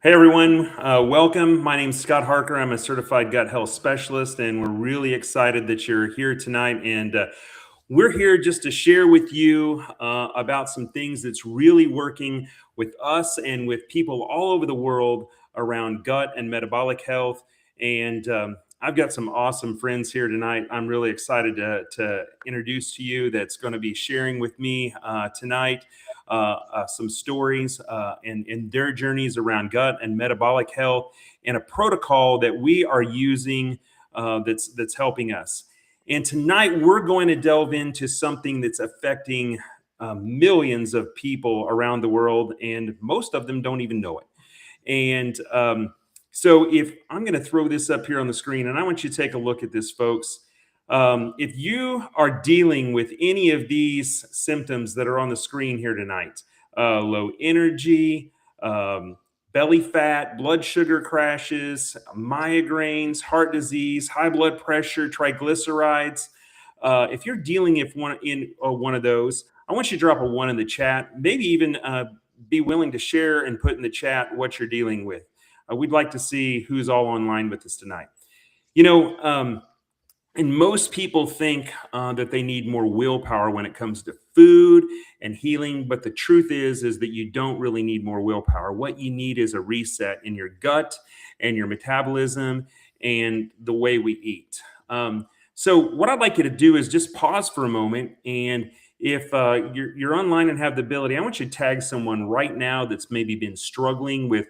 Hey everyone, welcome. My name's Scot Harker. I'm a certified gut health specialist, and we're really excited that you're here tonight. And we're here just to share with you about some things that's really working with us and with people all over the world around gut and metabolic health. And I've got some awesome friends here tonight. I'm really excited to introduce to you that's going to be sharing with me tonight some stories and their journeys around gut and metabolic health, and a protocol that we are using that's helping us. And tonight we're going to delve into something that's affecting millions of people around the world, and most of them don't even know it. And so if I'm going to throw this up here on the screen, and I want you to take a look at this, folks. If you are dealing with any of these symptoms that are on the screen here tonight, low energy, belly fat, blood sugar crashes, migraines, heart disease, high blood pressure, triglycerides, if you're dealing with one of those, I want you to drop a one in the chat. Maybe even be willing to share and put in the chat what you're dealing with. We'd like to see who's all online with us tonight. You know, and most people think that they need more willpower when it comes to food and healing. But the truth is that you don't really need more willpower. What you need is a reset in your gut and your metabolism and the way we eat. So what I'd like you to do is just pause for a moment. And if you're online and have the ability, I want you to tag someone right now that's maybe been struggling with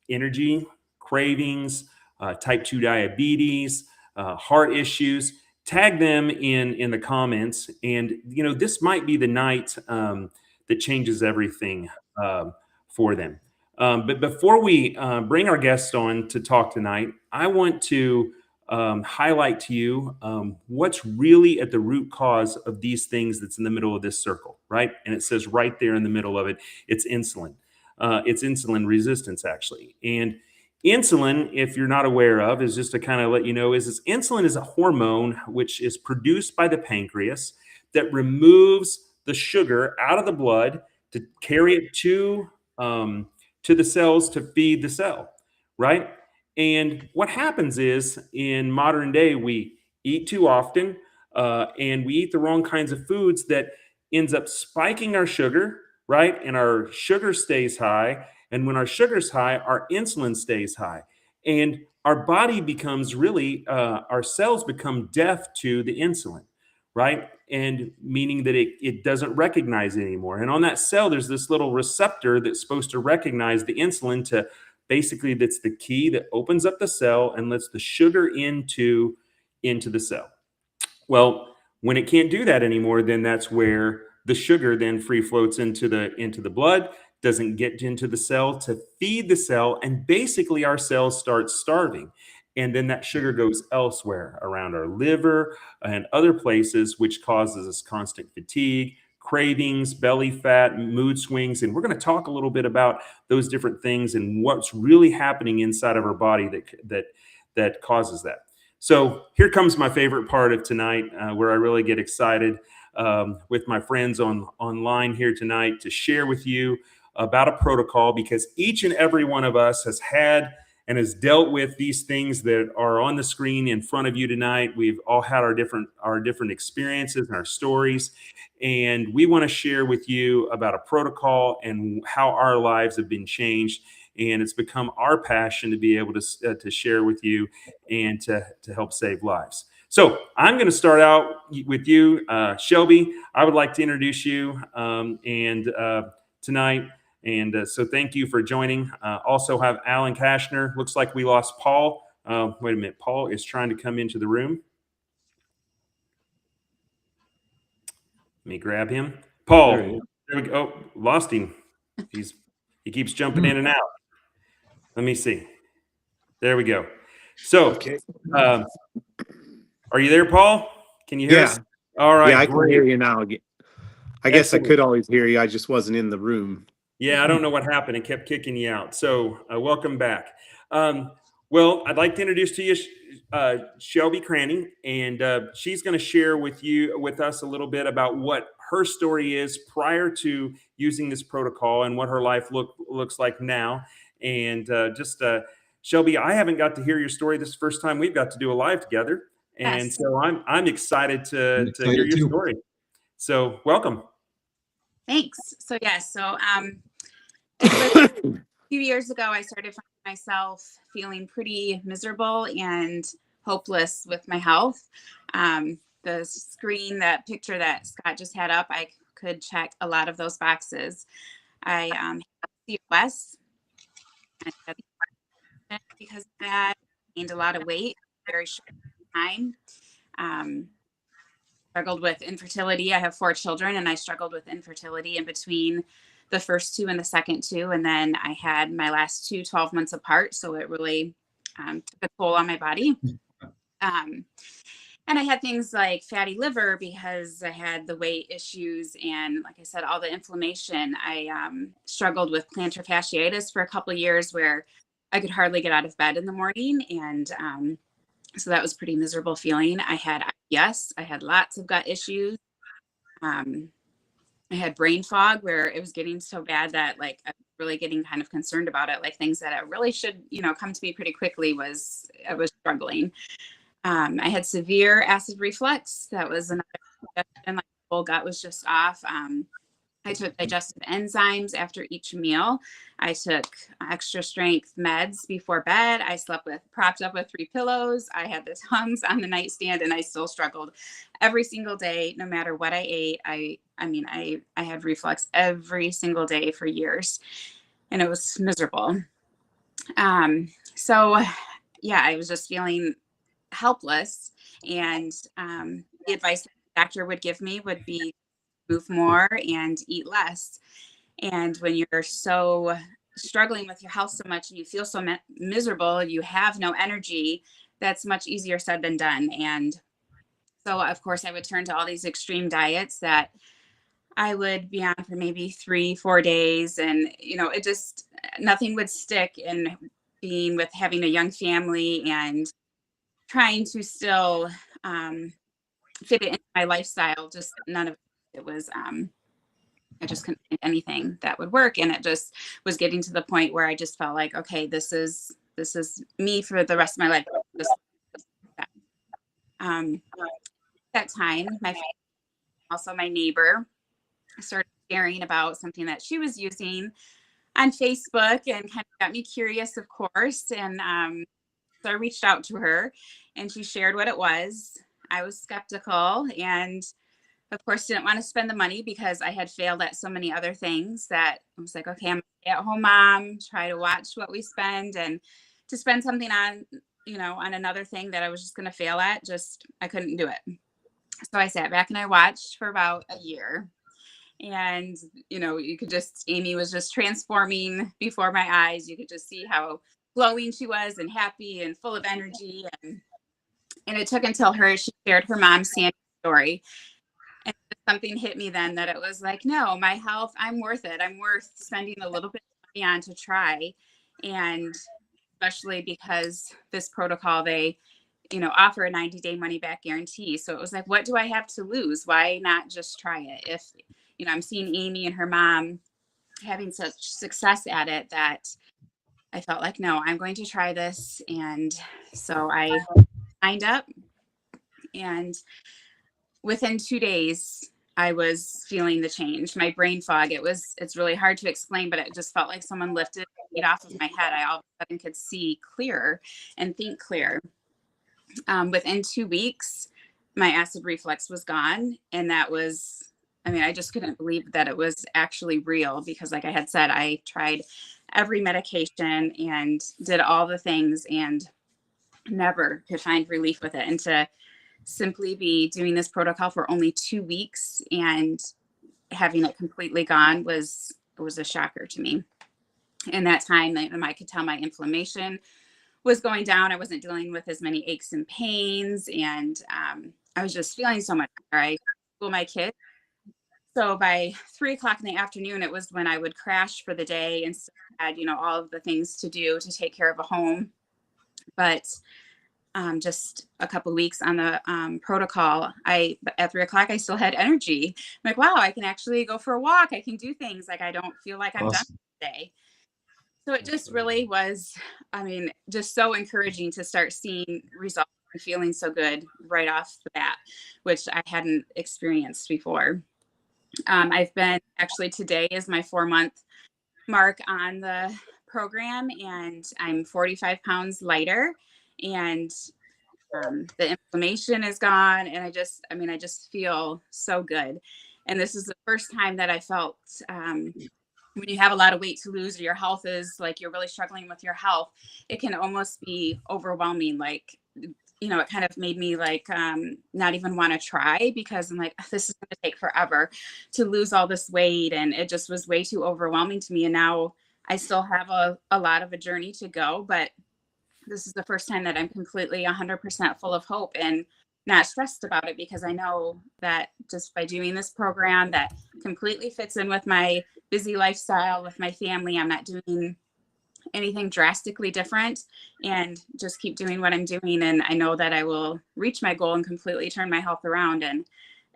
energy, cravings, type 2 diabetes, heart issues. Tag them in the comments, and this might be the night that changes everything for them. But before we bring our guests on to talk tonight, I want to highlight to you what's really at the root cause of these things that's in the middle of this circle, right? And it says right there in the middle of it, it's insulin. It's insulin resistance, actually. And insulin, if you're not aware of, is just to kind of let you know, is insulin is a hormone which is produced by the pancreas that removes the sugar out of the blood to carry it to the cells to feed the cell, right? And what happens is in modern day, we eat too often and we eat the wrong kinds of foods that ends up spiking our sugar, right? And our sugar stays high. And when our sugar's high, our insulin stays high. And our body becomes really, our cells become deaf to the insulin, right? And meaning that it doesn't recognize it anymore. And on that cell, there's this little receptor that's supposed to recognize the insulin to basically, that's the key that opens up the cell and lets the sugar into the cell. Well, when it can't do that anymore, then that's where the sugar then free floats into the blood, doesn't get into the cell to feed the cell, and basically our cells start starving. And then that sugar goes elsewhere around our liver and other places, which causes us constant fatigue, cravings, belly fat, mood swings. And we're going to talk a little bit about those different things and what's really happening inside of our body that causes that. So here comes my favorite part of tonight, where I really get excited with my friends online here tonight to share with you about a protocol, because each and every one of us has had and has dealt with these things that are on the screen in front of you tonight. We've all had our different experiences and our stories, and we want to share with you about a protocol and how our lives have been changed. And it's become our passion to be able to share with you and to help save lives. So I'm going to start out with you, Shelby. I would like to introduce you tonight. And so thank you for joining. Also have Alan Kaschner. Looks like we lost Paul. Wait a minute. Paul is trying to come into the room. Let me grab him. Paul. There we go. Oh, lost him. He keeps jumping in and out. Let me see. There we go. So, okay. Are you there, Paul? Can you hear us? All right. Yeah, I can hear you now. I guess I could always hear you. I just wasn't in the room. Yeah, I don't know what happened. It kept kicking you out. So welcome back. Well, I'd like to introduce to you Shelby Cranney, and she's going to share with us a little bit about what her story is prior to using this protocol and what her life looks like now. And Shelby, I haven't got to hear your story. This is the first time we've got to do a live together. And Yes. so I'm excited to I'm excited hear your too. story. So welcome. Thanks. So a few years ago, I started finding myself feeling pretty miserable and hopeless with my health. The screen, that picture that Scott just had up, I could check a lot of those boxes. I had COS, and because of that, gained a lot of weight in a very short time. Struggled with infertility. I have 4 children, and I struggled with infertility in between the first 2 and the second 2. And then I had my last 2 12 months apart. So it really took a toll on my body. And I had things like fatty liver because I had the weight issues and, like I said, all the inflammation. I struggled with plantar fasciitis for a couple of years where I could hardly get out of bed in the morning. And so that was pretty miserable feeling. I had IBS. I had lots of gut issues. I had brain fog where it was getting so bad that like I was really getting kind of concerned about it. Like things that I really should, come to me pretty quickly I was struggling. I had severe acid reflux. That was another question. My whole gut was just off. I took digestive enzymes after each meal. I took extra strength meds before bed. I slept propped up with 3 pillows. I had the Tums on the nightstand, and I still struggled every single day, no matter what I ate. I had reflux every single day for years, and it was miserable. So yeah, I was just feeling helpless, and the advice that the doctor would give me would be move more and eat less. And when you're so struggling with your health so much and you feel so miserable, you have no energy, that's much easier said than done. And so of course I would turn to all these extreme diets that I would be on for maybe 3-4 days, and it just nothing would stick. And being with having a young family and trying to still fit it into my lifestyle, just none of it was I just couldn't find anything that would work. And it just was getting to the point where I just felt like, okay, this is me for the rest of my life. That time, also my neighbor started sharing about something that she was using on Facebook and kind of got me curious, of course. And so I reached out to her and she shared what it was. I was skeptical and of course didn't want to spend the money because I had failed at so many other things that I was like, okay, I'm a stay-at-home mom, try to watch what we spend, and to spend something on, on another thing that I was just going to fail at, I couldn't do it. So I sat back and I watched for about a year. And, you could Amy was just transforming before my eyes. You could just see how glowing she was and happy and full of energy. And it took until she shared her mom's Sandy story. And something hit me then that it was like, no, my health, I'm worth it. I'm worth spending a little bit of money on to try. And especially because this protocol, they, offer a 90-day money back guarantee. So it was like, what do I have to lose? Why not just try it? If, I'm seeing Amy and her mom having such success at it that I felt like, no, I'm going to try this. And so I signed up, and within 2 days, I was feeling the change. My brain fog, it's really hard to explain, but it just felt like someone lifted it off of my head. I all of a sudden could see clear and think clear. Within 2 weeks, my acid reflux was gone. And that was, I just couldn't believe that it was actually real because like I had said, I tried every medication and did all the things and never could find relief with it. And to simply be doing this protocol for only 2 weeks and having it completely gone was a shocker to me. In that time, I could tell my inflammation was going down. I wasn't dealing with as many aches and pains, and I was just feeling so much better. I school my kids. So by 3:00 in the afternoon, it was when I would crash for the day and still had, all of the things to do to take care of a home. But just a couple weeks on the protocol, at 3 o'clock, I still had energy. I'm like, wow, I can actually go for a walk. I can do things. Like, I don't feel like I'm done Awesome. today. So it just really was, I mean, just so encouraging to start seeing results and feeling so good right off the bat, which I hadn't experienced before. I've been, actually today is my 4-month mark on the program, and I'm 45 pounds lighter, and the inflammation is gone. And I just feel so good. And this is the first time that I felt, when you have a lot of weight to lose, or your health is like, you're really struggling with your health, it can almost be overwhelming. Like, it kind of made me like, not even want to try, because I'm like, this is going to take forever to lose all this weight. And it just was way too overwhelming to me. And now I still have a lot of a journey to go, but this is the first time that I'm completely 100% full of hope and not stressed about it, because I know that just by doing this program that completely fits in with my busy lifestyle, with my family, I'm not doing anything drastically different, and just keep doing what I'm doing. And I know that I will reach my goal and completely turn my health around. And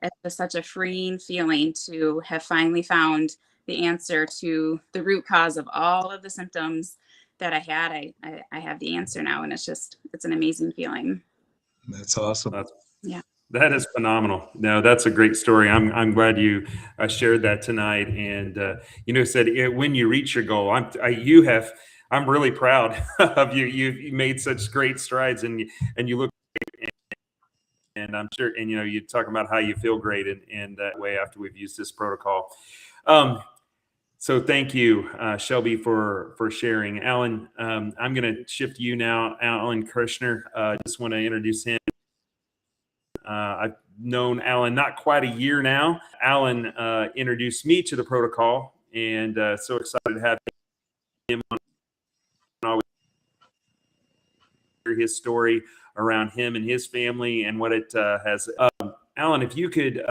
it's just such a freeing feeling to have finally found the answer to the root cause of all of the symptoms that I had. I have the answer now, and it's an amazing feeling. That's awesome. Yeah. That is phenomenal. No, that's a great story. I'm glad you shared that tonight. And said when you reach your goal, I'm really proud of you. You made such great strides, and you look great. And I'm sure, and you talk about how you feel great in that way after we've used this protocol. So thank you, Shelby, for sharing. Alan, I'm going to shift to you now. Alan Kaschner, just want to introduce him. I've known Alan not quite a year now. Alan introduced me to the protocol, and so excited to have him on. Always hear his story around him and his family and what it has. Alan, if you could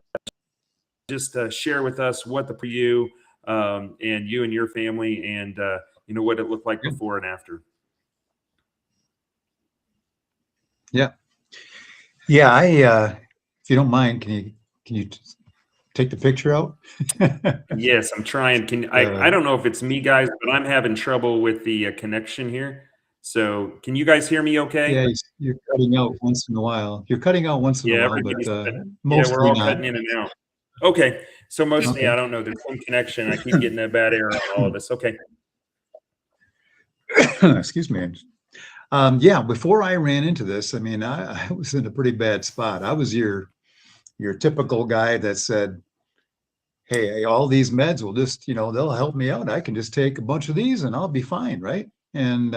just share with us what for you and you and your family, and what it looked like before and after. Yeah. If you don't mind, can you take the picture out? Yes, I'm trying. I don't know if it's me, guys, but I'm having trouble with the connection here. So can you guys hear me okay? Yeah, you're cutting out once in a while. You're cutting out once in a while, but mostly we're all not. cutting in and out. Okay, so mostly, I don't know. There's some connection. I keep getting a bad error on all of us. Okay. Excuse me. Before I ran into this, I was in a pretty bad spot. I was your typical guy that said, hey, all these meds will just, they'll help me out. I can just take a bunch of these and I'll be fine, right? And,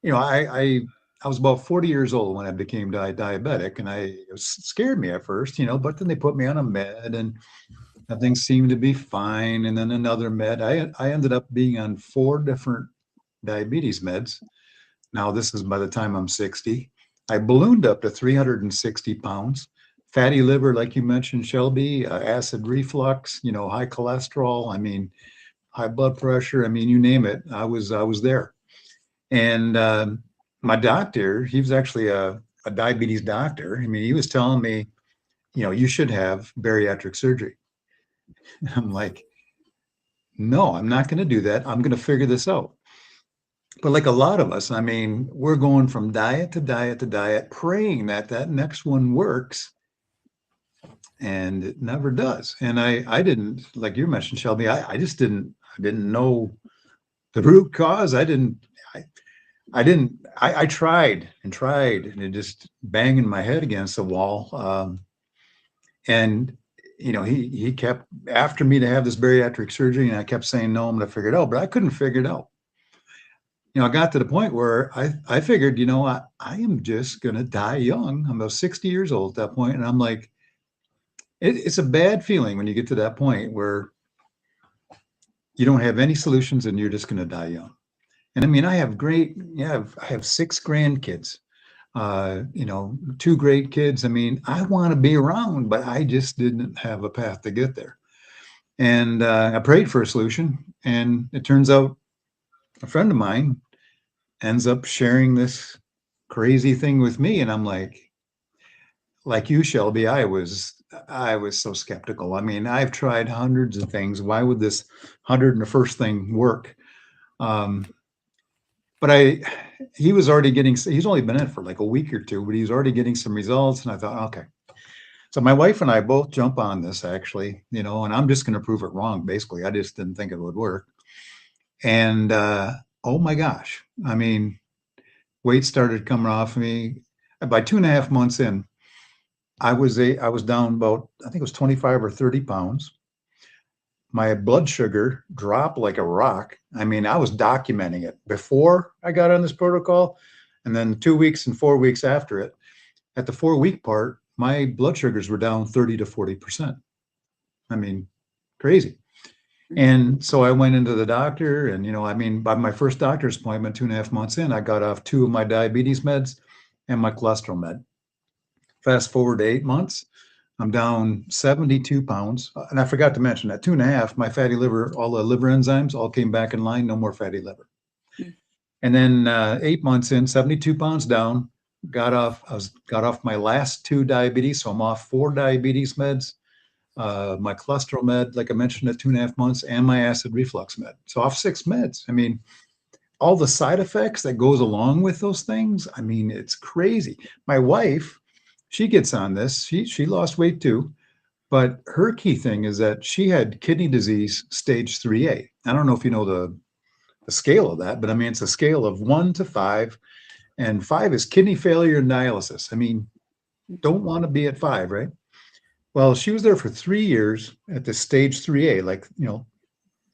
I was about 40 years old when I became diabetic, and it scared me at first, but then they put me on a med and things seemed to be fine. And then another med. I ended up being on 4 different diabetes meds. Now, this is by the time I'm 60. I ballooned up to 360 pounds, fatty liver, like you mentioned, Shelby, acid reflux, high cholesterol. High blood pressure. You name it. I was there. And my doctor, he was actually a diabetes doctor. He was telling me, you should have bariatric surgery. I'm like, no, I'm not going to do that. I'm going to figure this out. But like a lot of us, we're going from diet to diet to diet, praying that next one works. And it never does. And I didn't, like you mentioned, Shelby, I didn't know the root cause. I tried and it just banging my head against the wall. And he kept after me to have this bariatric surgery, and I kept saying, no, I'm going to figure it out, but I couldn't figure it out. I got to the point where I figured, I am just going to die young. I'm about 60 years old at that point. And I'm like, it's a bad feeling when you get to that point where you don't have any solutions and you're just going to die young. And I have I have 6 grandkids, 2 great kids. I want to be around, but I just didn't have a path to get there. And I prayed for a solution, and it turns out a friend of mine ends up sharing this crazy thing with me. And I'm like you, Shelby, I was so skeptical. I mean, I've tried hundreds of things. Why would this 101st thing work? But he was already getting, he's only been in it for like a week or two, but he's already getting some results. And I thought, okay. So my wife and I both jump on this actually, and I'm just going to prove it wrong. Basically, I just didn't think it would work. And oh my gosh, I mean, weight started coming off me. By 2.5 months in, I was down about, I think it was 25 or 30 pounds. My blood sugar dropped like a rock. I mean, I was documenting it before I got on this protocol, and then 2 weeks and 4 weeks after it. At the 4-week part, my blood sugars were down 30 to 40%. I mean, crazy. And so I went into the doctor, and by my first doctor's appointment, 2.5 months in, I got off 2 of my diabetes meds and my cholesterol med. Fast forward to 8 months, I'm down 72 pounds. And I forgot to mention that 2.5, my fatty liver, all the liver enzymes all came back in line, no more fatty liver. And then 8 months in, 72 pounds down, got off my last 2 diabetes. So I'm off 4 diabetes meds, my cholesterol med, like I mentioned, at 2.5 months, and my acid reflux med. So off 6 meds. I mean, all the side effects that goes along with those things. I mean, it's crazy. My wife, she gets on this. She lost weight too, but her key thing is that she had kidney disease stage 3A. I don't know if you know the scale of that, but I mean, it's a scale of 1 to 5, and 5 is kidney failure and dialysis. I mean, don't want to be at 5, right? Well, she was there for 3 years at the stage 3A, like,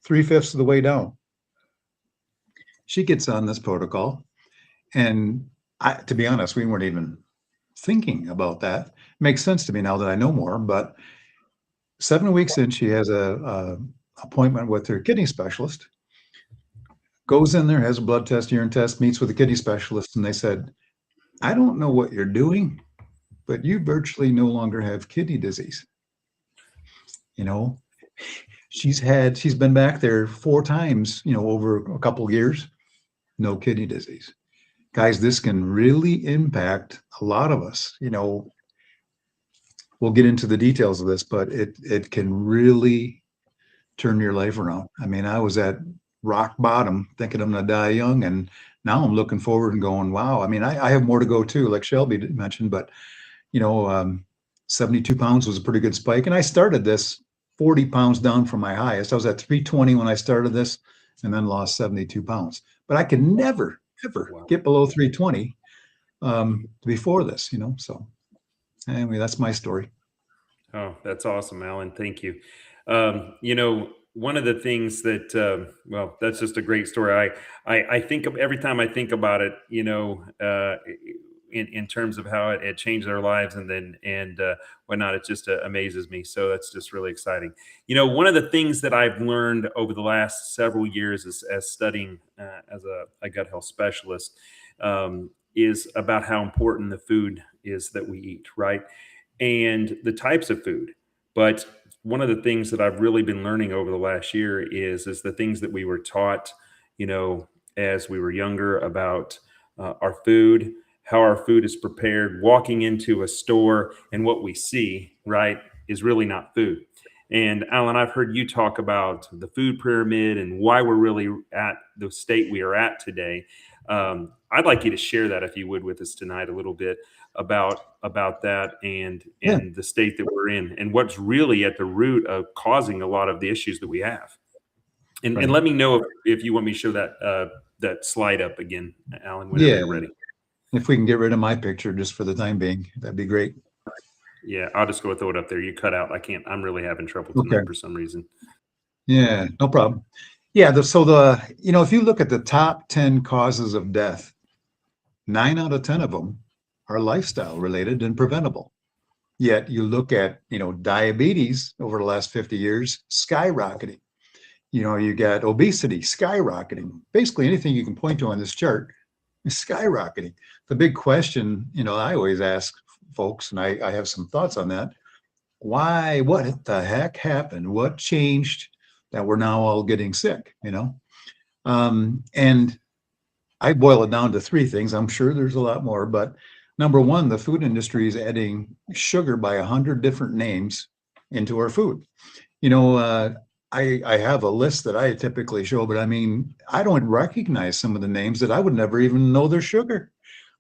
3/5 of the way down. She gets on this protocol, and to be honest, we weren't even thinking about that. Makes sense to me now that I know more, but 7 weeks in, she has a appointment with her kidney specialist, goes in there, has a blood test, urine test, meets with the kidney specialist, and they said, I don't know what you're doing, but you virtually no longer have kidney disease. She's been back there 4 times, over a couple of years, no kidney disease. Guys, this can really impact a lot of us. We'll get into the details of this, but it can really turn your life around. I mean, I was at rock bottom thinking I'm going to die young, and now I'm looking forward and going, wow. I mean, I have more to go too, like Shelby mentioned, but 72 pounds was a pretty good spike. And I started this 40 pounds down from my highest. I was at 320 when I started this, and then lost 72 pounds. But I could never, ever get below 320 before this, So anyway, that's my story. Oh, that's awesome, Alan. Thank you. One of the things that, that's just a great story. I think of every time I think about it, in terms of how it changed their lives and whatnot, it just amazes me. So that's just really exciting. One of the things that I've learned over the last several years as studying as a gut health specialist is about how important the food is that we eat, right? And the types of food. But one of the things that I've really been learning over the last year is the things that we were taught, as we were younger about our food, how our food is prepared, walking into a store and what we see, right, is really not food. And Alan, I've heard you talk about the food pyramid and why we're really at the state we are at today. I'd like you to share that, if you would, with us tonight a little bit about that and the state that we're in and what's really at the root of causing a lot of the issues that we have. And, Right. and let me know if you want me to show that slide up again, Alan, whenever you're ready. If we can get rid of my picture just for the time being, that'd be great. Yeah, I'll just go throw it up there. You cut out. I'm really having trouble tonight for some reason. Yeah, no problem. Yeah, if you look at the top 10 causes of death, 9 out of 10 of them are lifestyle related and preventable. Yet you look at, diabetes over the last 50 years, skyrocketing. You got obesity skyrocketing. Basically anything you can point to on this chart is skyrocketing. The big question, I always ask folks, and I have some thoughts on that. Why, what the heck happened? What changed that we're now all getting sick, And I boil it down to three things. I'm sure there's a lot more, but number one, the food industry is adding sugar by 100 different names into our food. You know, I have a list that I typically show, but I mean, I don't recognize some of the names that I would never even know they're sugar,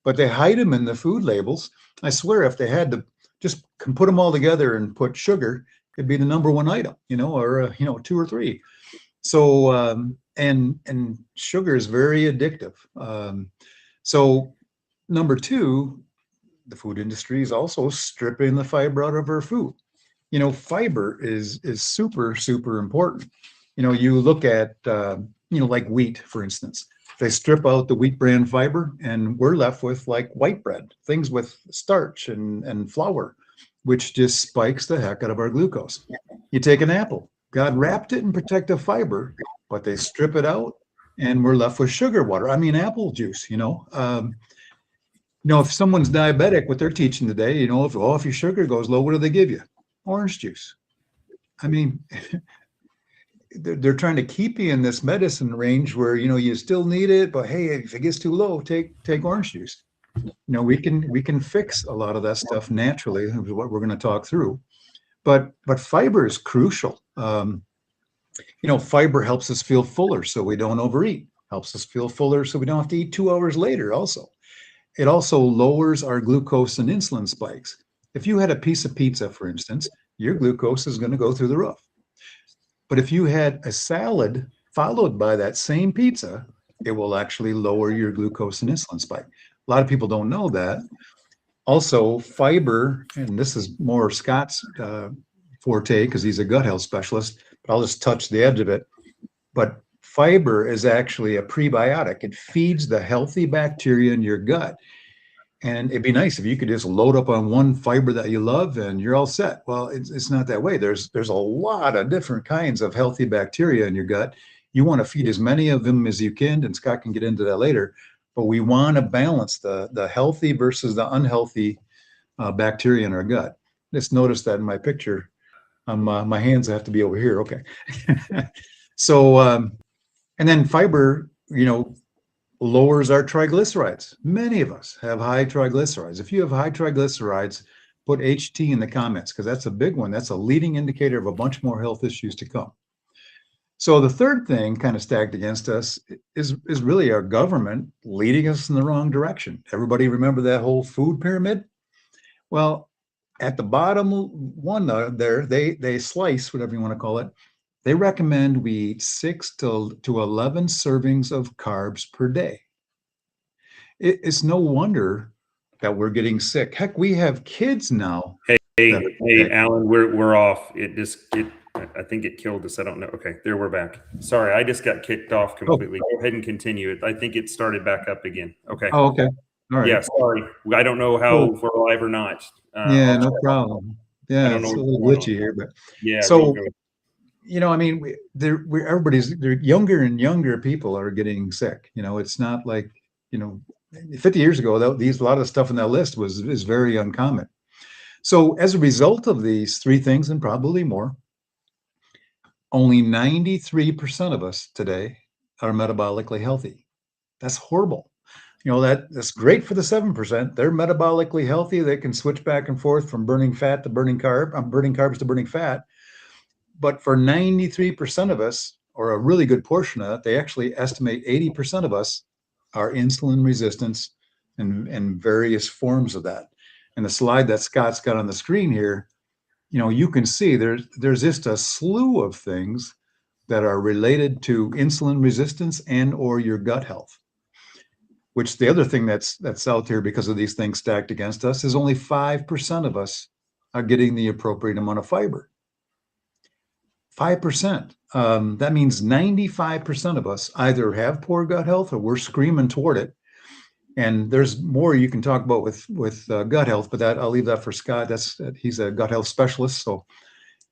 but they hide them in the food labels. I swear, if they had to just put them all together and put sugar, it'd be the number one item, you know, or two or three. So and sugar is very addictive. So number two, the food industry is also stripping the fiber out of our food. You know, fiber is super, super important. You know, you look at like wheat, for instance. They strip out the wheat bran fiber and we're left with like white bread, things with starch and flour, which just spikes the heck out of our glucose. You take an apple, God wrapped it in protective fiber, but they strip it out and we're left with sugar water. I mean, apple juice, if someone's diabetic, what they're teaching today, if your sugar goes low, what do they give you? Orange juice. I mean, they're trying to keep you in this medicine range where, you still need it, but hey, if it gets too low, take orange juice. We can fix a lot of that stuff naturally, is what we're going to talk through. But fiber is crucial. Fiber helps us feel fuller so we don't overeat, helps us feel fuller so we don't have to eat 2 hours later also. It also lowers our glucose and insulin spikes. If you had a piece of pizza, for instance, your glucose is going to go through the roof. But if you had a salad followed by that same pizza, it will actually lower your glucose and insulin spike. A lot of people don't know that. Also, fiber, and this is more Scot's forte because he's a gut health specialist, but I'll just touch the edge of it. But fiber is actually a prebiotic. It feeds the healthy bacteria in your gut. And it'd be nice if you could just load up on one fiber that you love and you're all set. Well, it's not that way. There's a lot of different kinds of healthy bacteria in your gut. You want to feed as many of them as you can, and Scott can get into that later. But we want to balance the healthy versus the unhealthy bacteria in our gut. Just notice that in my picture. My hands have to be over here. Okay. So, and then fiber, lowers our triglycerides. Many of us have high triglycerides. If you have high triglycerides, put HT in the comments because that's a big one. That's a leading indicator of a bunch more health issues to come. So the third thing kind of stacked against us is really our government leading us in the wrong direction. Everybody remember that whole food pyramid? Well, at the bottom one there, they slice, whatever you want to call it. They recommend we eat 6 to 11 servings of carbs per day. It's no wonder that we're getting sick. Heck, we have kids now. Hey, Alan, we're off. I think it killed us. I don't know. Okay, there we're back. Sorry, I just got kicked off completely. Go ahead and continue it. I think it started back up again. Okay. Oh, okay. All right. Yeah, sorry. I don't know if we're live or not. Yeah, no problem. Yeah, it's a little glitchy here, but yeah. So, I mean, they're younger and younger people are getting sick. It's not like, 50 years ago, a lot of the stuff on that list is very uncommon. So as a result of these three things, and probably more, only 93% of us today are metabolically healthy. That's horrible. That's great for the 7%. They're metabolically healthy. They can switch back and forth from burning fat to burning carbs to burning fat. But for 93% of us, or a really good portion of that, they actually estimate 80% of us are insulin resistance and various forms of that. And the slide that Scott's got on the screen here, you can see there's just a slew of things that are related to insulin resistance and or your gut health. Which the other thing that's out here because of these things stacked against us is only 5% of us are getting the appropriate amount of fiber. 5%. That means 95% of us either have poor gut health or we're screaming toward it. And there's more you can talk about with gut health, but I'll leave that for Scott. He's a gut health specialist, so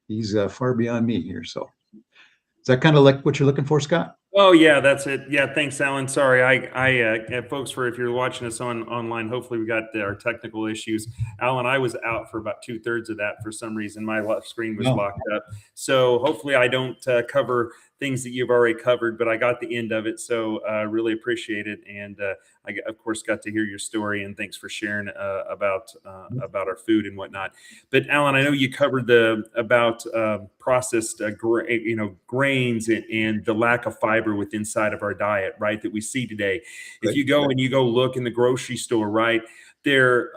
he's far beyond me here. So is that kind of like what you're looking for, Scott? Oh yeah, that's it. Yeah, thanks, Alan. Sorry, I folks, if you're watching us online, hopefully we got our technical issues. Alan, I was out for about 2/3 of that for some reason. My left screen was locked up, so hopefully I don't cover things that you've already covered, but I got the end of it, so I really appreciate it. And I, of course, got to hear your story, and thanks for sharing about our food and whatnot. But Alan, I know you covered about processed grains and the lack of fiber within inside of our diet, right? That we see today. If you go and you go look in the grocery store, right there.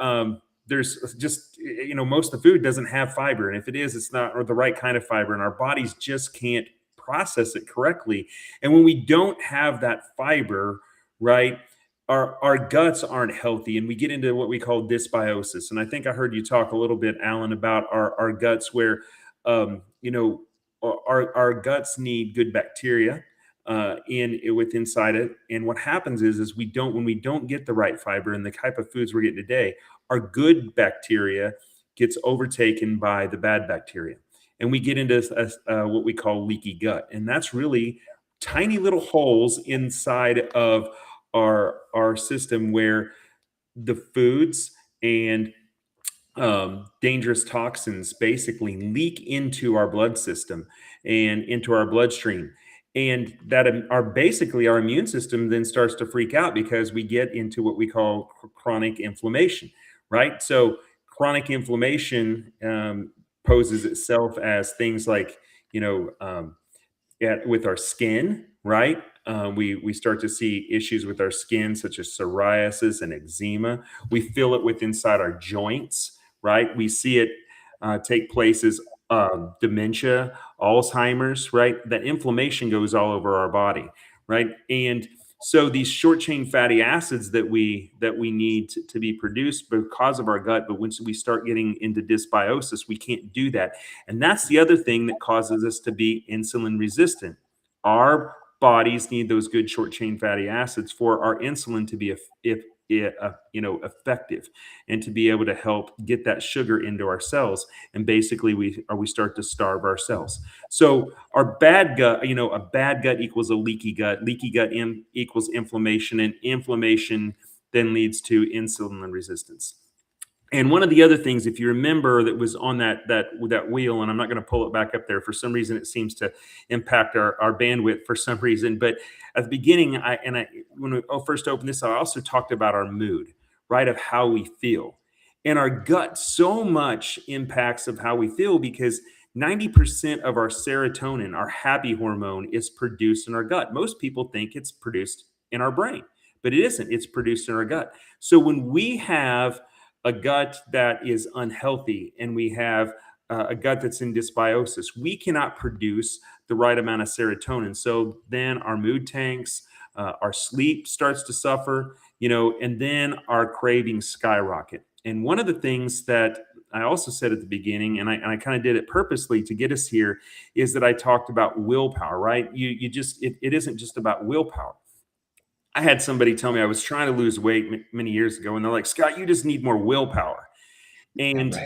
There's just, most of the food doesn't have fiber. And if it is, it's not the right kind of fiber. And our bodies just can't process it correctly. And when we don't have that fiber, right, our guts aren't healthy. And we get into what we call dysbiosis. And I think I heard you talk a little bit, Alan, about our guts where, our guts need good bacteria inside it. And what happens is when we don't get the right fiber and the type of foods we're getting today, our good bacteria gets overtaken by the bad bacteria. And we get into what we call leaky gut. And that's really tiny little holes inside of our system where the foods and dangerous toxins basically leak into our blood system and into our bloodstream. And that our immune system then starts to freak out because we get into what we call chronic inflammation, right? So chronic inflammation poses itself as things like, with our skin, right? We start to see issues with our skin, such as psoriasis and eczema. We feel it with inside our joints, right? We see it take place as dementia, Alzheimer's, right? That inflammation goes all over our body, right? And so these short chain fatty acids that we need to be produced because of our gut, but once we start getting into dysbiosis, we can't do that. And that's the other thing that causes us to be insulin resistant. Our bodies need those good short chain fatty acids for our insulin to be effective and to be able to help get that sugar into our cells. And basically we start to starve our cells. So our bad gut, a bad gut equals a leaky gut equals inflammation, and inflammation then leads to insulin resistance. And one of the other things, if you remember, that was on that wheel, and I'm not going to pull it back up there. For some reason, it seems to impact our bandwidth for some reason. But at the beginning, when we first opened this, I also talked about our mood, right, of how we feel. And our gut so much impacts of how we feel because 90% of our serotonin, our happy hormone, is produced in our gut. Most people think it's produced in our brain, but it isn't. It's produced in our gut. So when we have a gut that is unhealthy and we have a gut that's in dysbiosis, we cannot produce the right amount of serotonin. So then our mood tanks, our sleep starts to suffer, and then our cravings skyrocket. And one of the things that I also said at the beginning, and I kind of did it purposely to get us here, is that I talked about willpower, right? It isn't just about willpower. I had somebody tell me I was trying to lose weight many years ago, and they're like, Scott, you just need more willpower. And,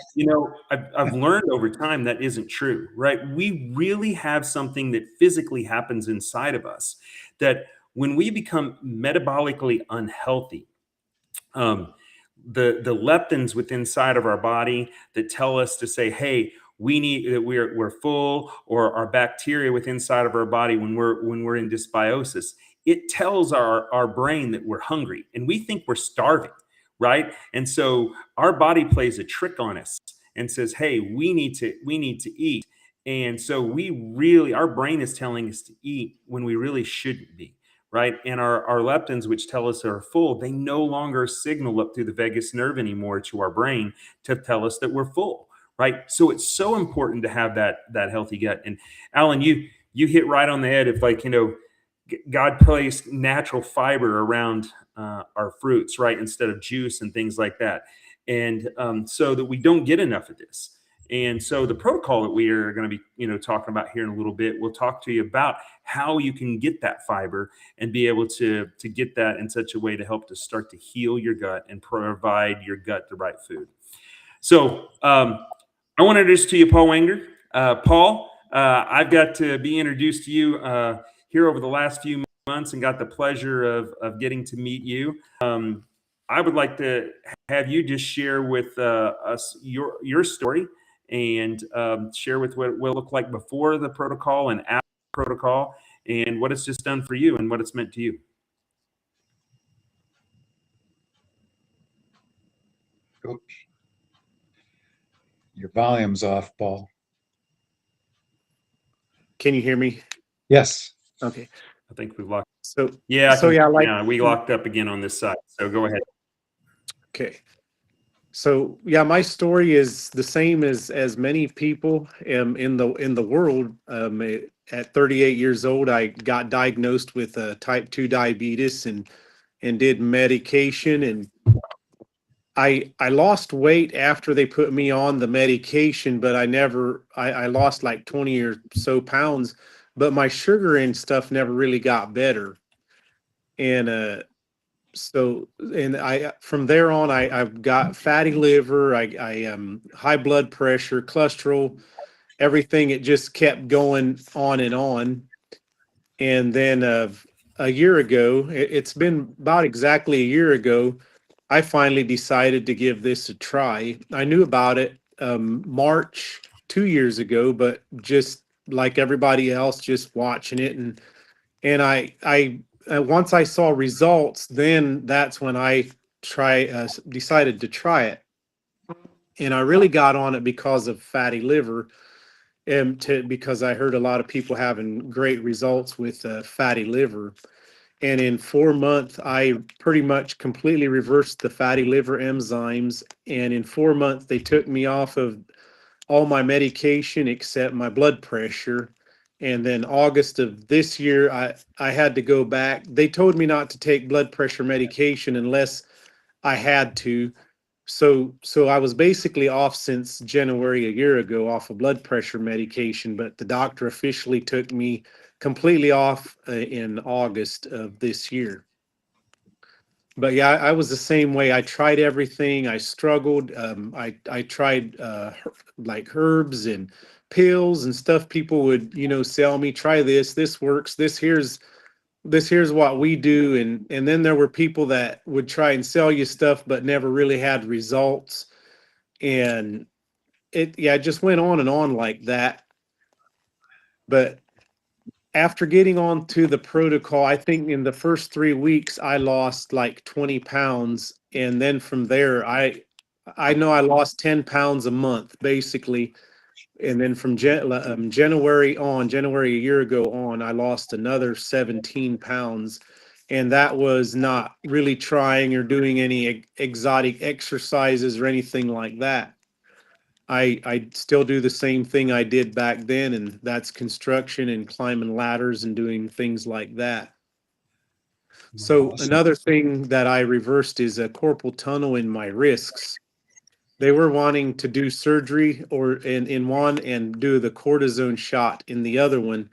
I've learned over time that isn't true, right? We really have something that physically happens inside of us that when we become metabolically unhealthy, the leptins within inside of our body that tell us to say, hey, we're full, or our bacteria within inside of our body when we're in dysbiosis, it tells our brain that we're hungry and we think we're starving, right? And so our body plays a trick on us and says, hey, we need to eat. And so our brain is telling us to eat when we really shouldn't be, right? And our leptins, which tell us are full, they no longer signal up through the vagus nerve anymore to our brain to tell us that we're full, right? So it's so important to have that healthy gut. And Alan, you hit right on the head of God placed natural fiber around our fruits, right, instead of juice and things like that, and so that we don't get enough of this. And so the protocol that we are going to be, talking about here in a little bit, we'll talk to you about how you can get that fiber and be able to get that in such a way to help to start to heal your gut and provide your gut the right food. So I want to introduce to you Paul Wengerd. Paul, I've got to be introduced to you here over the last few months and got the pleasure of getting to meet you. I would like to have you just share with us your story and share with what it will look like before the protocol and after the protocol, and what it's just done for you and what it's meant to you. Oops. Your volume's off, Paul. Can you hear me? Yes. Okay. I think we've locked. So Yeah. yeah, we locked up again on this side. So go ahead. okay. So yeah, my story is the same as many people in the world. At 38 years old, I got diagnosed with type 2 diabetes and did medication, and I lost weight after they put me on the medication, but I lost like 20 or so pounds, but my sugar and stuff never really got better. And so, and I, from there on, I've got fatty liver, I high blood pressure, cholesterol, everything. It just kept going on and on. And then a year ago, it's been about exactly a year ago, I finally decided to give this a try. I knew about it March 2 years ago, but just like everybody else, just watching it, and I once I saw results, then that's when I decided to try it, and I really got on it because of fatty liver, and because I heard a lot of people having great results with fatty liver. And in 4 months, I pretty much completely reversed the fatty liver enzymes. And in 4 months, they took me off of all my medication except my blood pressure. And then August of this year, I had to go back. They told me not to take blood pressure medication unless I had to. So I was basically off since January a year ago off of blood pressure medication, but the doctor officially took me completely off in August of this year. But yeah, I was the same way. I tried everything. I struggled. I tried like herbs and pills and stuff. People would, sell me, try this. This works. This here's what we do. And then there were people that would try and sell you stuff, but never really had results. And it just went on and on like that. But after getting on to the protocol, I think in the first 3 weeks, I lost like 20 pounds. And then from there, I know I lost 10 pounds a month, basically. And then from January a year ago on, I lost another 17 pounds. And that was not really trying or doing any exotic exercises or anything like that. I still do the same thing I did back then, and that's construction and climbing ladders and doing things like that. So Awesome. another thing that I reversed is a carpal tunnel in my wrists. They were wanting to do surgery or in one and do the cortisone shot in the other one.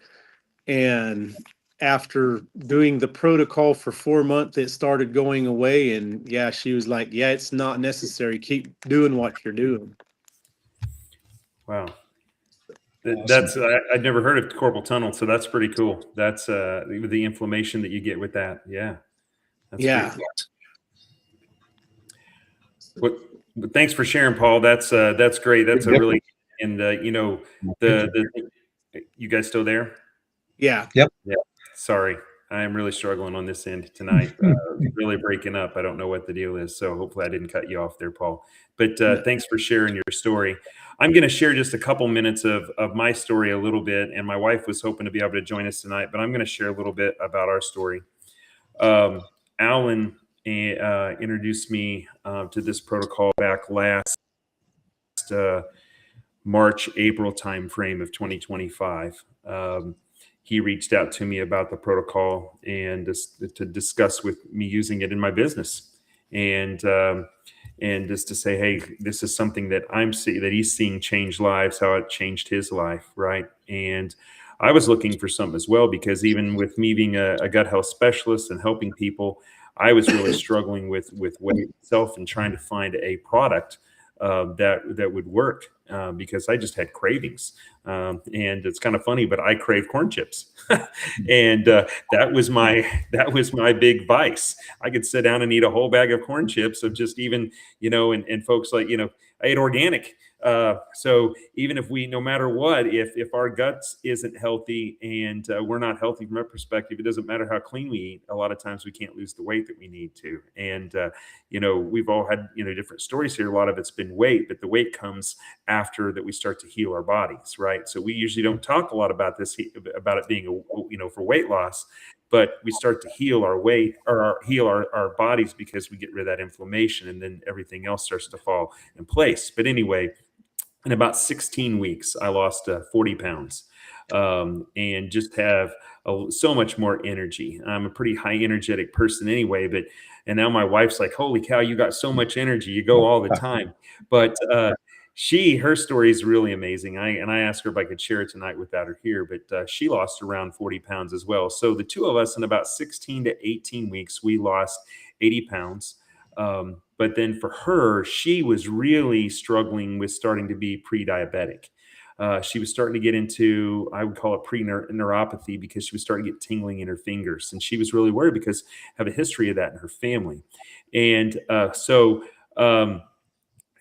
And after doing the protocol for 4 months, it started going away. And yeah, she was like, yeah, it's not necessary. Keep doing what you're doing. Wow. Awesome. That's I'd never heard of carpal tunnel, so that's pretty cool. That's the inflammation that you get with that. Yeah. That's Yeah. What? Thanks for sharing, Paul. That's great. That's a really and you guys still there? Yeah. Yeah. Sorry, I am really struggling on this end tonight. Really breaking up. I don't know what the deal is. So hopefully I didn't cut you off there, Paul. But thanks for sharing your story. I'm going to share just a couple minutes of my story a little bit. And my wife was hoping to be able to join us tonight, but I'm going to share a little bit about our story. Alan introduced me to this protocol back last March, April timeframe of 2025. He reached out to me about the protocol and to discuss with me using it in my business, and just to say, hey, this is something that that he's seeing change lives, how it changed his life, right? And I was looking for something as well, because even with me being a gut health specialist and helping people, I was really struggling with weight itself and trying to find a product that would work, because I just had cravings. And it's kind of funny, but I crave corn chips. And that was my big vice. I could sit down and eat a whole bag of corn chips of just even, and folks like, I ate organic So even if no matter what, if our guts isn't healthy and we're not healthy from a perspective, it doesn't matter how clean we eat. A lot of times we can't lose the weight that we need to. And, we've all had, different stories here. A lot of it's been weight, but the weight comes after that we start to heal our bodies, right? So we usually don't talk a lot about this, about it being, for weight loss, but we start to heal our weight or heal our bodies because we get rid of that inflammation, and then everything else starts to fall in place. But anyway, in about 16 weeks, I lost 40 pounds and just have so much more energy. I'm a pretty high energetic person anyway, and now my wife's like, holy cow, you got so much energy. You go all the time. But her story is really amazing. I asked her if I could share it tonight without her here, but she lost around 40 pounds as well. So the two of us in about 16 to 18 weeks, we lost 80 pounds. But then for her, she was really struggling with starting to be pre-diabetic. She was starting to get into, I would call it pre-neuropathy, because she was starting to get tingling in her fingers. And she was really worried because I have a history of that in her family. And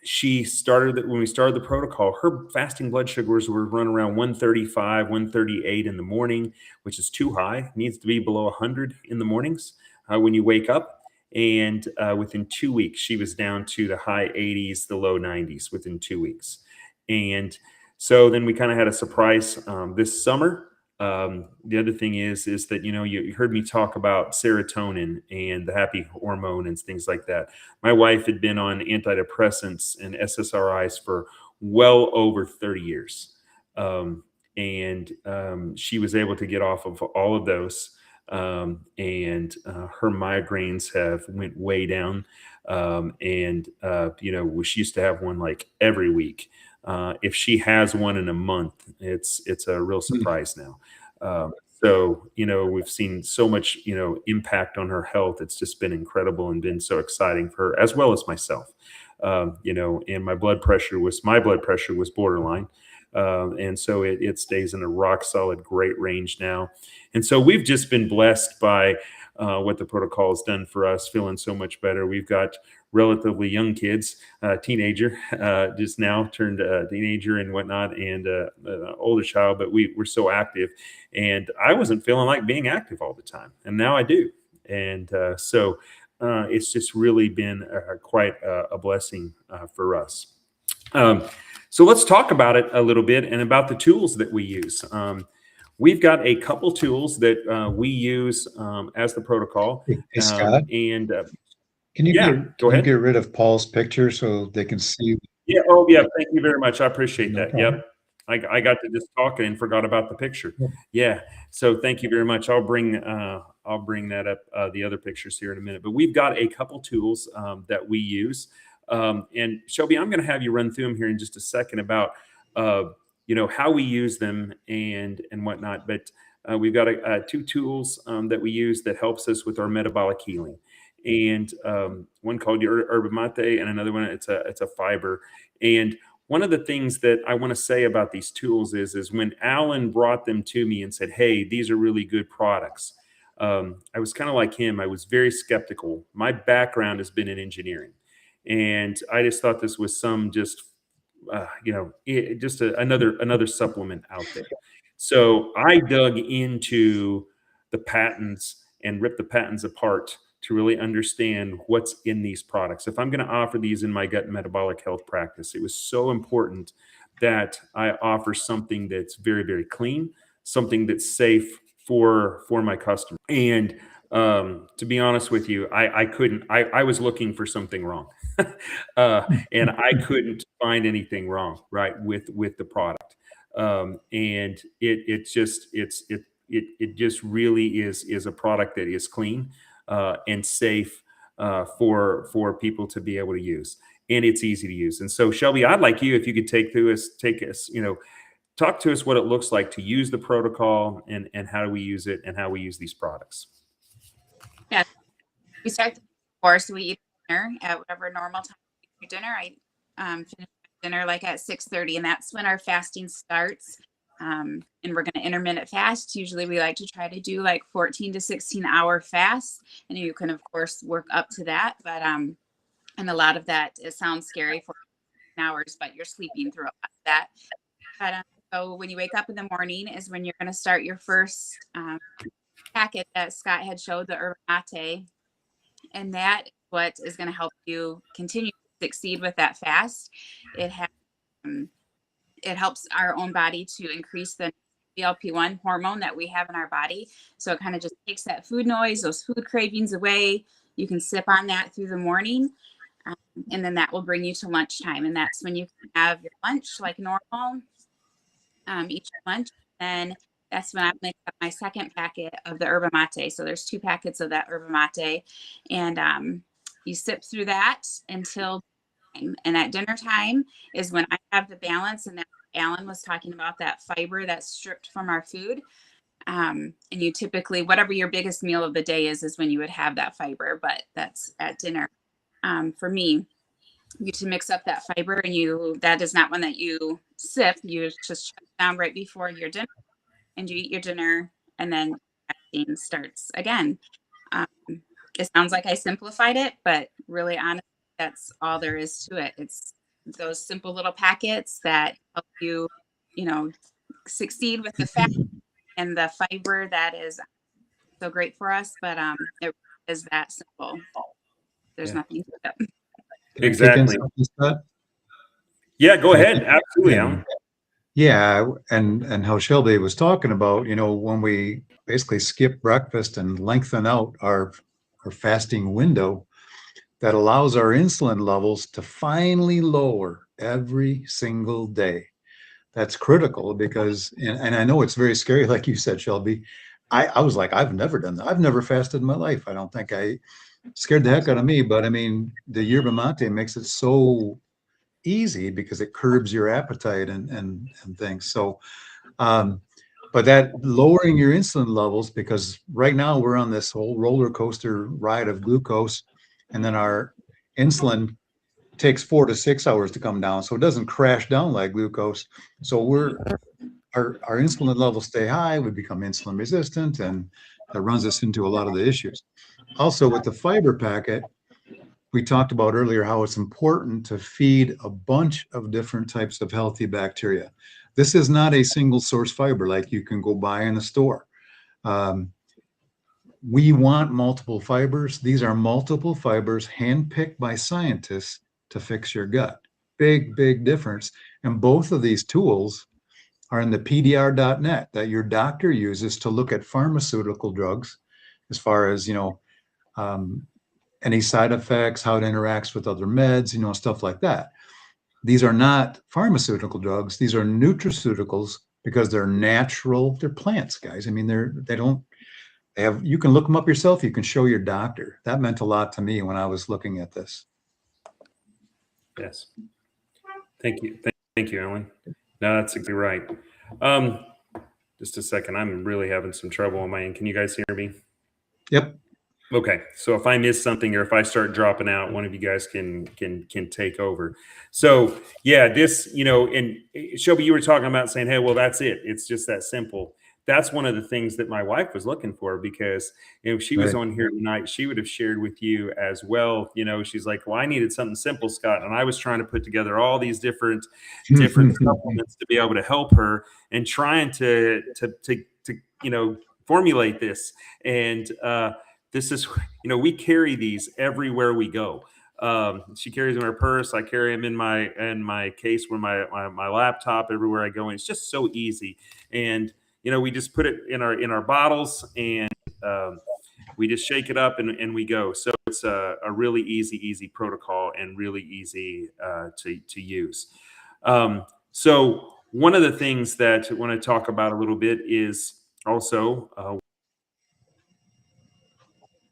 she started, when we started the protocol, her fasting blood sugars were running around 135, 138 in the morning, which is too high. It needs to be below 100 in the mornings when you wake up. And within 2 weeks, she was down to the high 80s, the low 90s within 2 weeks. And so then we kind of had a surprise this summer. The other thing is that, you heard me talk about serotonin and the happy hormone and things like that. My wife had been on antidepressants and SSRIs for well over 30 years. She was able to get off of all of those. Her migraines have went way down. She used to have one like every week. If she has one in a month, it's a real surprise now. We've seen so much, impact on her health. It's just been incredible and been so exciting for her, as well as myself. And my blood pressure was borderline. And so it stays in a rock solid, great range now. And so we've just been blessed by what the protocol has done for us, feeling so much better. We've got relatively young kids, teenager, just now turned a teenager and whatnot, and an older child, but we're so active. And I wasn't feeling like being active all the time, and now I do. And it's just really been quite a blessing for us. So let's talk about it a little bit and about the tools that we use. We've got a couple tools that we use as the protocol. Hey, Scott, can you get rid of Paul's picture so they can see? Yeah. Oh, yeah. Thank you very much. I appreciate that. problem. Yep. I got to just talking and forgot about the picture. Yeah. Yeah. So thank you very much. I'll bring that up, the other pictures here in a minute. But we've got a couple tools that we use. And Shelby, I'm going to have you run through them here in just a second about how we use them and whatnot. But we've got two tools that we use that helps us with our metabolic healing. And one called yerba mate, and another one it's a fiber. And one of the things that I want to say about these tools is when Alan brought them to me and said, "Hey, these are really good products," I was kind of like him. I was very skeptical. My background has been in engineering, and I just thought this was another supplement out there. So I dug into the patents and ripped the patents apart to really understand what's in these products. If I'm going to offer these in my gut and metabolic health practice, it was so important that I offer something that's very, very clean, something that's safe for my customer. And to be honest with you, I was looking for something wrong. And I couldn't find anything wrong, right, with the product. And it just really is a product that is clean and safe for people to be able to use, and it's easy to use. And so, Shelby, I'd like you, if you could take us, talk to us what it looks like to use the protocol and how do we use it and how we use these products. Yeah, we start the course. We eat dinner at whatever normal time we do dinner. I finish dinner like at 6:30, and that's when our fasting starts. And we're going to intermittent fast. Usually we like to try to do like 14 to 16 hour fasts. And you can, of course, work up to that. But and a lot of that, it sounds scary for hours, but you're sleeping through a lot of that. But, so when you wake up in the morning is when you're going to start your first packet that Scott had showed, the herba mate. And that is what is going to help you continue to succeed with that fast. It has, it helps our own body to increase the GLP-1 hormone that we have in our body. So it kind of just takes that food noise, those food cravings away. You can sip on that through the morning. And then that will bring you to lunchtime. And that's when you can have your lunch like normal, each lunch. And that's when I make up my second packet of the herba mate. So there's 2 packets of that herba mate. And you sip through that until time. And at dinner time is when I have the balance. And that Alan was talking about that fiber that's stripped from our food. And you typically, whatever your biggest meal of the day is when you would have that fiber, but that's at dinner. For me, you to mix up that fiber, and that is not one that you sip. You just shut down right before your dinner, and you eat your dinner, and then fasting starts again. It sounds like I simplified it, but really, honestly, that's all there is to it. It's those simple little packets that help you, succeed with the fat and the fiber that is so great for us. But it is that simple. There's nothing to it. Exactly. Yeah, go ahead. Absolutely, Alan. Yeah, and how Shelby was talking about, when we basically skip breakfast and lengthen out our fasting window, that allows our insulin levels to finally lower every single day. That's critical because, and I know it's very scary, like you said, Shelby. I was like, I've never done that. I've never fasted in my life. I don't think scared the heck out of me. But I mean, the yerba mate makes it so easy because it curbs your appetite and things. So, but that lowering your insulin levels, because right now we're on this whole roller coaster ride of glucose, and then our insulin takes 4 to 6 hours to come down. So it doesn't crash down like glucose. So our insulin levels stay high. We become insulin resistant, and that runs us into a lot of the issues. Also, with the fiber packet, we talked about earlier how it's important to feed a bunch of different types of healthy bacteria. This is not a single source fiber like you can go buy in the store. We want multiple fibers. These are multiple fibers handpicked by scientists to fix your gut. Big, big difference. And both of these tools are in the pdr.net that your doctor uses to look at pharmaceutical drugs as far as, any side effects, how it interacts with other meds, stuff like that. These are not pharmaceutical drugs. These are nutraceuticals because they're natural. They're plants, guys. I mean, you can look them up yourself. You can show your doctor. That meant a lot to me when I was looking at this. Yes. Thank you. Thank you, Alan. No, that's exactly right. Just a second. I'm really having some trouble on my end. Can you guys hear me? Yep. Okay, so if I miss something or if I start dropping out, one of you guys can take over. So yeah, this, and Shelby, you were talking about saying, hey, well, that's it. It's just that simple. That's one of the things that my wife was looking for, because if she was on here tonight, she would have shared with you as well. She's like, well, I needed something simple, Scott. And I was trying to put together all these different supplements to be able to help her, and trying to formulate this. And this is, we carry these everywhere we go. She carries them in her purse. I carry them in my case with my laptop everywhere I go. And it's just so easy. And, we just put it in our bottles, and we just shake it up and we go. So it's a really easy protocol, and really easy to use. So one of the things that I want to talk about a little bit is also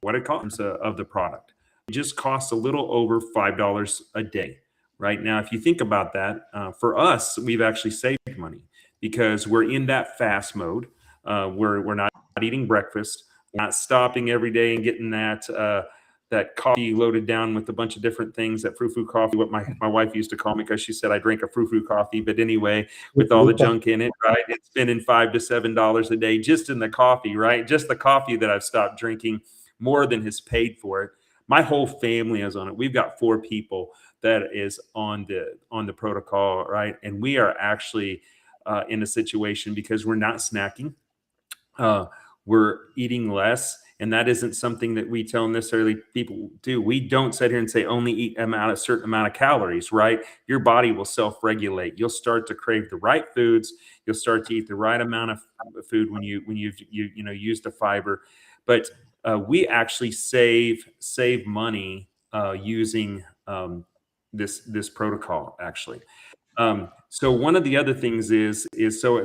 what it costs of the product. It just costs a little over $5 a day. Right now, if you think about that, for us, we've actually saved money because we're in that fast mode. We're not eating breakfast. We're not stopping every day and getting that coffee loaded down with a bunch of different things, that frou-frou coffee, what my wife used to call me, because she said I drink a frou-frou coffee. But anyway, with all the junk in it, right? It's spending $5 to $7 a day just in the coffee, right? Just the coffee that I've stopped drinking, more than has paid for it. My whole family is on it. We've got 4 people that is on the protocol, right? And we are actually in a situation because we're not snacking. We're eating less, and that isn't something that we tell necessarily people do. We don't sit here and say only eat a certain amount of calories, right? Your body will self-regulate. You'll start to crave the right foods. You'll start to eat the right amount of food when you've use the fiber. But we actually save money using this protocol actually. So one of the other things is so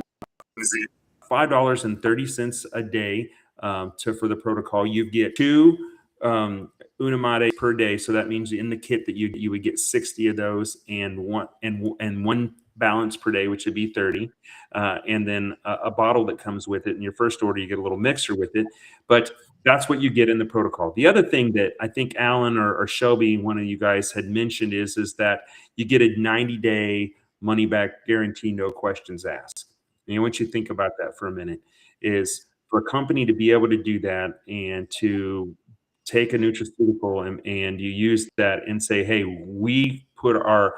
$5.30 a day for the protocol. You get 2 Unimate per day, so that means in the kit that you would get 60 of those, and one balance per day, which would be 30, and then a bottle that comes with it. In your first order, you get a little mixer with it, but that's what you get in the protocol. The other thing that I think Alan or Shelby, one of you guys, had mentioned is that you get a 90-day money back guarantee, no questions asked. And I want you to think about that for a minute. Is for a company to be able to do that and to take a nutraceutical and you use that and say, hey, we put our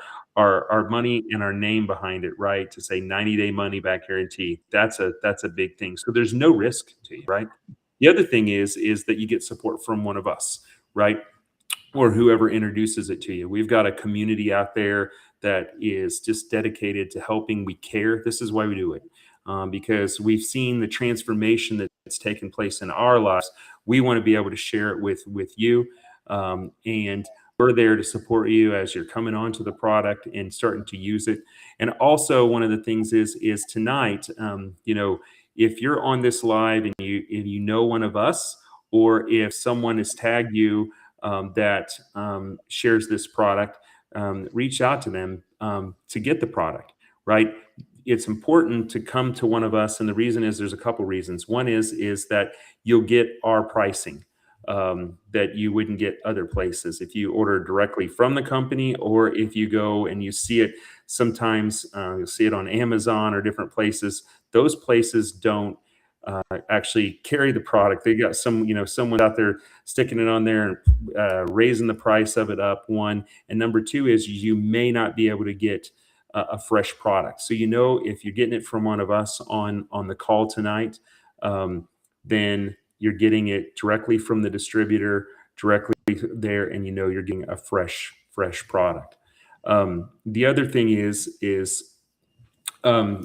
money and our name behind it, right? To say 90-day money back guarantee. That's a big thing. So there's no risk to you, right? The other thing is that you get support from one of us, right? Or whoever introduces it to you. We've got a community out there that is just dedicated to helping. We care. This is why we do it. Because we've seen the transformation that's taken place in our lives. We want to be able to share it with you. And we're there to support you as you're coming onto the product and starting to use it. And also one of the things is tonight, if you're on this live and you know one of us, or if someone has tagged you that shares this product, reach out to them to get the product, right? It's important to come to one of us. And the reason is there's a couple reasons. One is that you'll get our pricing that you wouldn't get other places if you order directly from the company, or if you go and you see it sometimes, you'll see it on Amazon or different places. Those places don't actually carry the product. They got someone out there sticking it on there and raising the price of it up, one. And number two is you may not be able to get a fresh product. So, if you're getting it from one of us on the call tonight, then you're getting it directly from the distributor, directly there, and you're getting a fresh product. The other thing is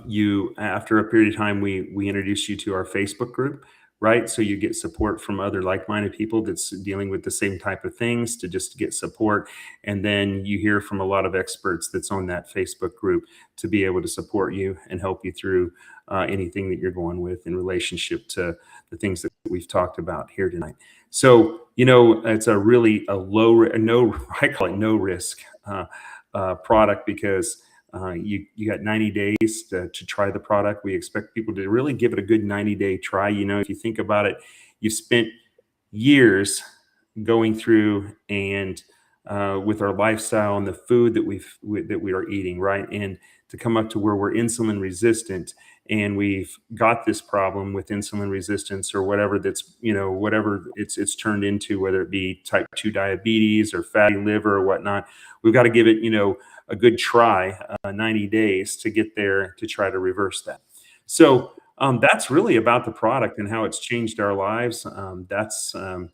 you, after a period of time, we introduce you to our Facebook group, right? So you get support from other like-minded people that's dealing with the same type of things to get support. And then you hear from a lot of experts that's on that Facebook group to be able to support you and help you through anything that you're going with in relationship to the things that we've talked about here tonight. So, it's a really I call it no risk product, because you got 90 days to try the product. We expect people to really give it a good 90-day try. If you think about it, you've spent years going through and with our lifestyle and the food that we are eating, right? And to come up to where we're insulin resistant, and we've got this problem with insulin resistance or whatever whatever it's turned into, whether it be type 2 diabetes or fatty liver or whatnot. We've got to give it, a good try, 90 days to get there to try to reverse that. So that's really about the product and how it's changed our lives. That's what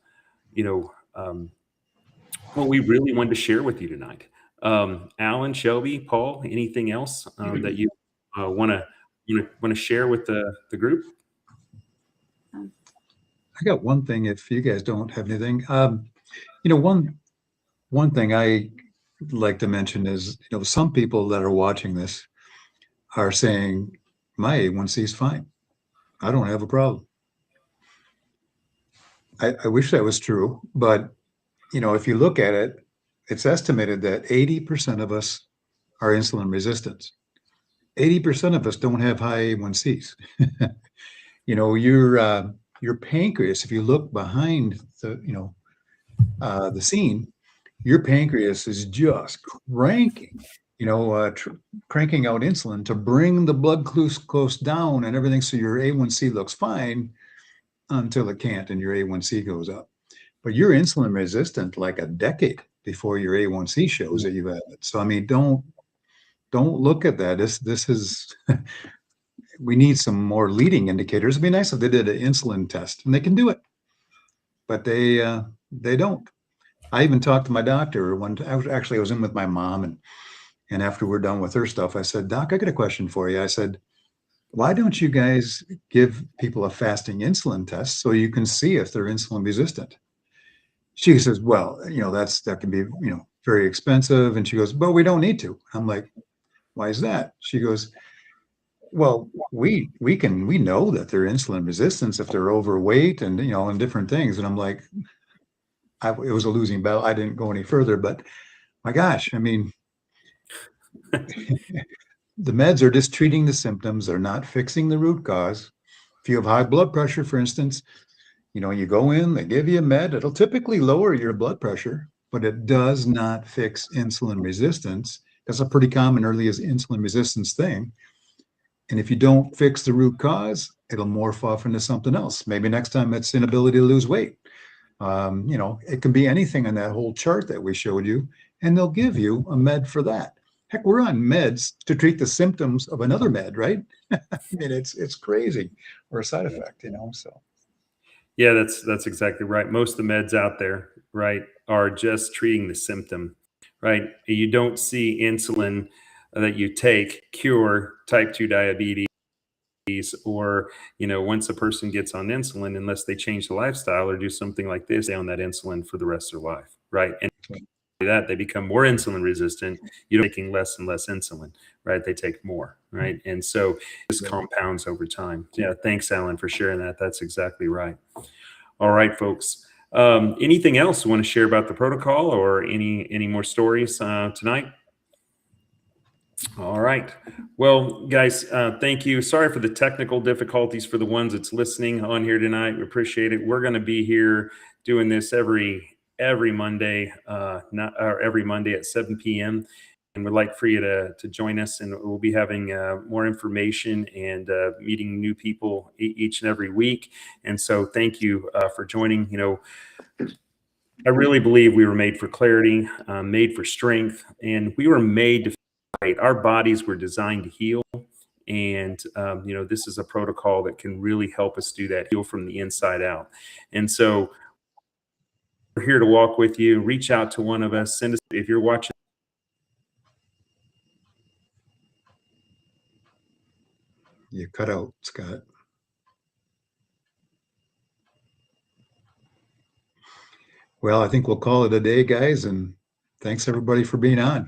we really wanted to share with you tonight. Alan, Shelby, Paul, anything else that you want to share with the group? I got one thing, if you guys don't have anything. One thing I like to mention is, some people that are watching this are saying, my A1C is fine. I don't have a problem. I wish that was true, but if you look at it, it's estimated that 80% of us are insulin resistant. 80% of us don't have high A1Cs. Your pancreas, if you look behind the scene, your pancreas is just cranking, cranking out insulin to bring the blood glucose down and everything. So your A1C looks fine until it can't, and your A1C goes up. but you're insulin resistant like a decade before your A1C shows that you have it. So I mean, don't look at that. This is we need some more leading indicators. It'd be nice if they did an insulin test, and they can do it, but they don't. I even talked to my doctor one. I was in with my mom, and after we're done with her stuff, I said, Doc, I got a question for you. I said, why don't you guys give people a fasting insulin test so you can see if they're insulin resistant? She says, well, that can be, very expensive. And she goes, but we don't need to. I'm like, why is that? She goes, well, we know that they're insulin resistant if they're overweight and, and different things. And I'm like, it was a losing battle. I didn't go any further, but my gosh, I mean, the meds are just treating the symptoms. They're not fixing the root cause. If you have high blood pressure, for instance, you go in, they give you a med. It'll typically lower your blood pressure, but it does not fix insulin resistance. That's a pretty common early insulin resistance thing. And if you don't fix the root cause, it'll morph off into something else. Maybe next time it's inability to lose weight. It can be anything on that whole chart that we showed you, and they'll give you a med for that. Heck, we're on meds to treat the symptoms of another med, right? I mean, it's crazy, or a side effect, so. Yeah, that's exactly right. Most of the meds out there, right, are just treating the symptom, right? You don't see insulin that you take cure type 2 diabetes, or, once a person gets on insulin, unless they change the lifestyle or do something like this, stay on that insulin for the rest of their life, right? And that they become more insulin resistant. You're taking less and less insulin, right? They take more, right? And so this compounds over time. Yeah, thanks, Alan, for sharing that. That's exactly right. All right, folks. Anything else you want to share about the protocol, or any more stories tonight? All right. Well, guys, thank you. Sorry for the technical difficulties for the ones that's listening on here tonight. We appreciate it. We're going to be here doing this every Monday, every Monday at 7 p.m. And we'd like for you to join us, and we'll be having more information and meeting new people each and every week. And so thank you for joining. I really believe we were made for clarity, made for strength, and we were made to fight. Our bodies were designed to heal. And, this is a protocol that can really help us do that, heal from the inside out. And so we're here to walk with you. Reach out to one of us. Send us, if you're watching. You cut out, Scott. Well, I think we'll call it a day, guys, and thanks everybody for being on.